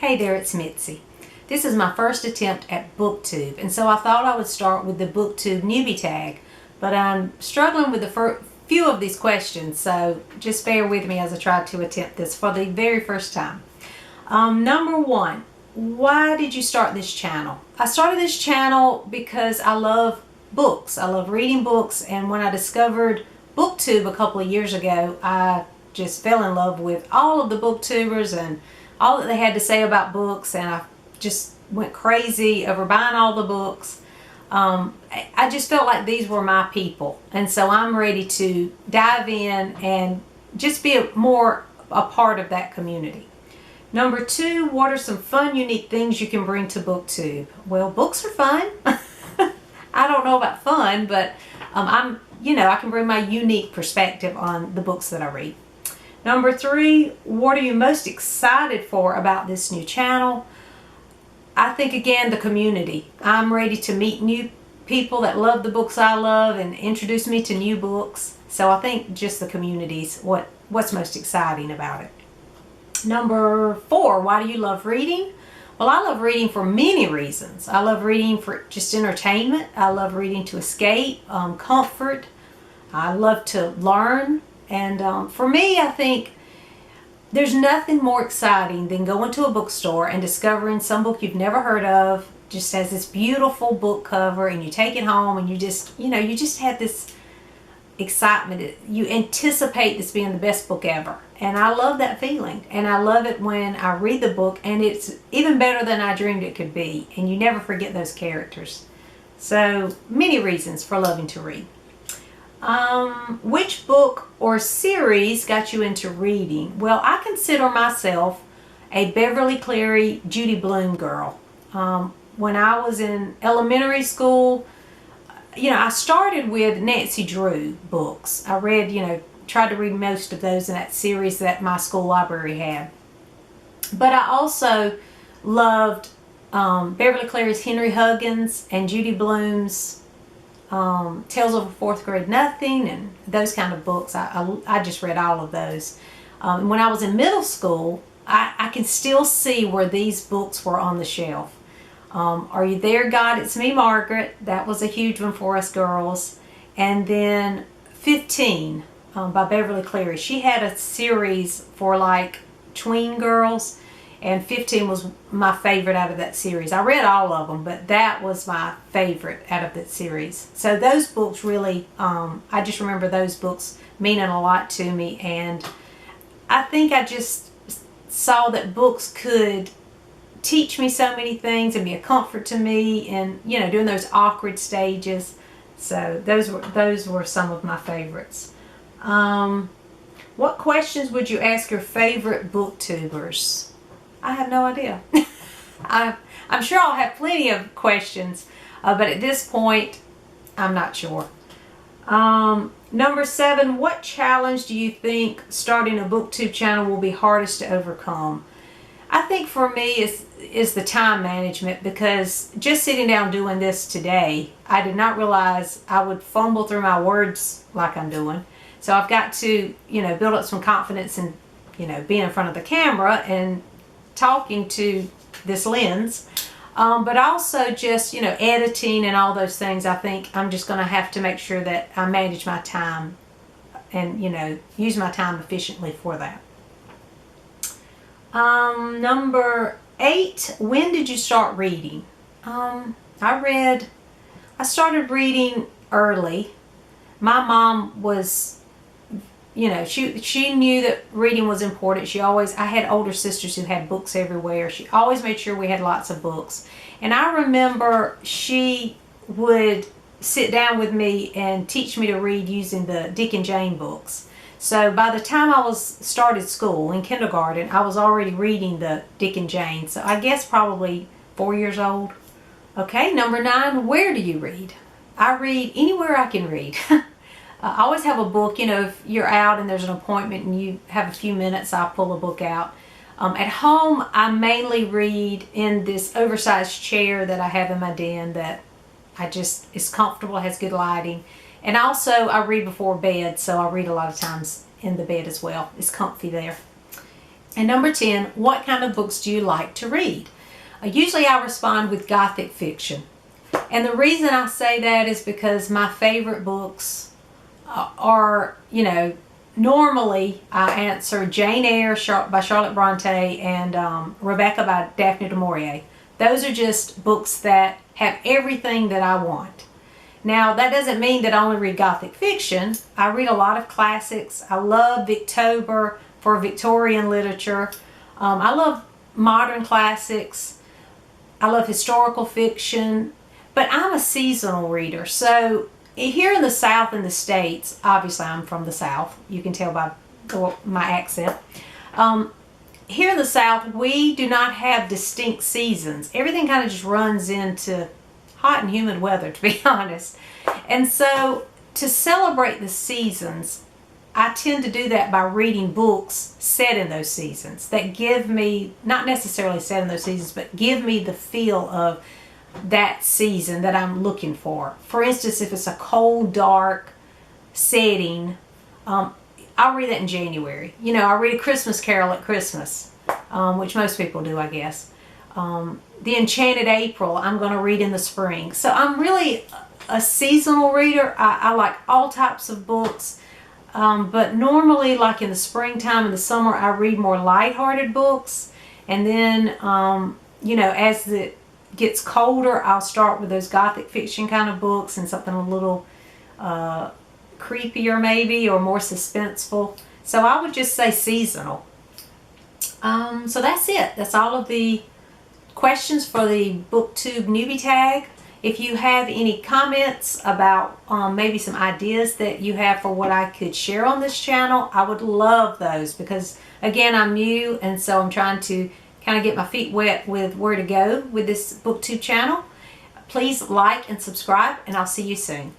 Hey there, it's Mitzi. This is my first attempt at BookTube, and so I thought I would start with the BookTube Newbie Tag, but I'm struggling with the few of these questions, so just bear with me as I try to attempt this for the very first time. Number one, why did you start this channel? I started this channel because I love books. I love reading books, and when I discovered BookTube a couple of years ago, I just fell in love with all of the booktubers and all that they had to say about books, and I just went crazy over buying all the books. I just felt like these were my people, and so I'm ready to dive in and just be a part of that community. Number two, what are some fun, unique things you can bring to BookTube? Well, books are fun. I don't know about fun, but I can bring my unique perspective on the books that I read. Number three, what are you most excited for about this new channel? I think, again, the community. I'm ready to meet new people that love the books I love and introduce me to new books. So I think just the community's what's most exciting about it. Number four, why do you love reading? Well, I love reading for many reasons. I love reading for just entertainment. I love reading to escape, comfort. I love to learn. And for me, I think there's nothing more exciting than going to a bookstore and discovering some book you've never heard of, just has this beautiful book cover, and you take it home and you just have this excitement. You anticipate this being the best book ever. And I love that feeling. And I love it when I read the book and it's even better than I dreamed it could be. And you never forget those characters. So many reasons for loving to read. Which book or series got you into reading? Well, I consider myself a Beverly Cleary, Judy Blume girl. When I was in elementary school, I started with Nancy Drew books. I read, tried to read most of those in that series that my school library had. But I also loved Beverly Cleary's Henry Huggins and Judy Blume's Tales of a Fourth Grade Nothing, and those kind of books. I just read all of those. When I was in middle school, I can still see where these books were on the shelf. Are You There, God? It's Me, Margaret. That was a huge one for us girls. And then 15 by Beverly Cleary. She had a series for like tween girls, and 15 was my favorite out of that series. I read all of them, but that was my favorite out of that series. So those books really, I just remember those books meaning a lot to me, and I think I just saw that books could teach me so many things and be a comfort to me, and during those awkward stages. So those were some of my favorites. What questions would you ask your favorite booktubers? I have no idea. I'm sure I'll have plenty of questions, but at this point, I'm not sure. Number 7, what challenge do you think starting a BookTube channel will be hardest to overcome? I think for me is the time management, because just sitting down doing this today, I did not realize I would fumble through my words like I'm doing. So I've got to, build up some confidence in, being in front of the camera and talking to this lens. But also just, editing and all those things. I think I'm just going to have to make sure that I manage my time and, use my time efficiently for that. Number 8, when did you start reading? I started reading early. My mom was, she knew that reading was important. I had older sisters who had books everywhere. She always made sure we had lots of books. And I remember she would sit down with me and teach me to read using the Dick and Jane books. So by the time I started school in kindergarten, I was already reading the Dick and Jane. So I guess probably 4 years old. Okay, number 9, where do you read? I read anywhere I can read. I always have a book, if you're out and there's an appointment and you have a few minutes, I'll pull a book out. At home, I mainly read in this oversized chair that I have in my den that it's comfortable, has good lighting. And also, I read before bed, so I read a lot of times in the bed as well. It's comfy there. And number 10, what kind of books do you like to read? Usually I respond with Gothic fiction. And the reason I say that is because my favorite books are, you know, normally I answer Jane Eyre by Charlotte Bronte and Rebecca by Daphne du Maurier. Those are just books that have everything that I want. Now, that doesn't mean that I only read Gothic fiction. I read a lot of classics. I love Victober for Victorian literature. I love modern classics. I love historical fiction. But I'm a seasonal reader. So here in the South in the States, obviously I'm from the South. You can tell by my accent. Here in the South, we do not have distinct seasons. Everything kind of just runs into hot and humid weather, to be honest. And so to celebrate the seasons, I tend to do that by reading books set in those seasons that give me, not necessarily set in those seasons, but give me the feel of that season that I'm looking for. For instance, if it's a cold, dark setting, I'll read that in January. You know, I'll read A Christmas Carol at Christmas, which most people do, I guess. The Enchanted April, I'm going to read in the spring. So I'm really a seasonal reader. I like all types of books. But normally, like in the springtime and the summer, I read more lighthearted books. And then, you know, as it gets colder, I'll start with those Gothic fiction kind of books and something a little creepier maybe, or more suspenseful. So I would just say seasonal. So that's it. That's all of the questions for the BookTube Newbie Tag. If you have any comments about maybe some ideas that you have for what I could share on this channel, I would love those, because again, I'm new and so I'm trying to kind of get my feet wet with where to go with this BookTube channel. Please like and subscribe, and I'll see you soon.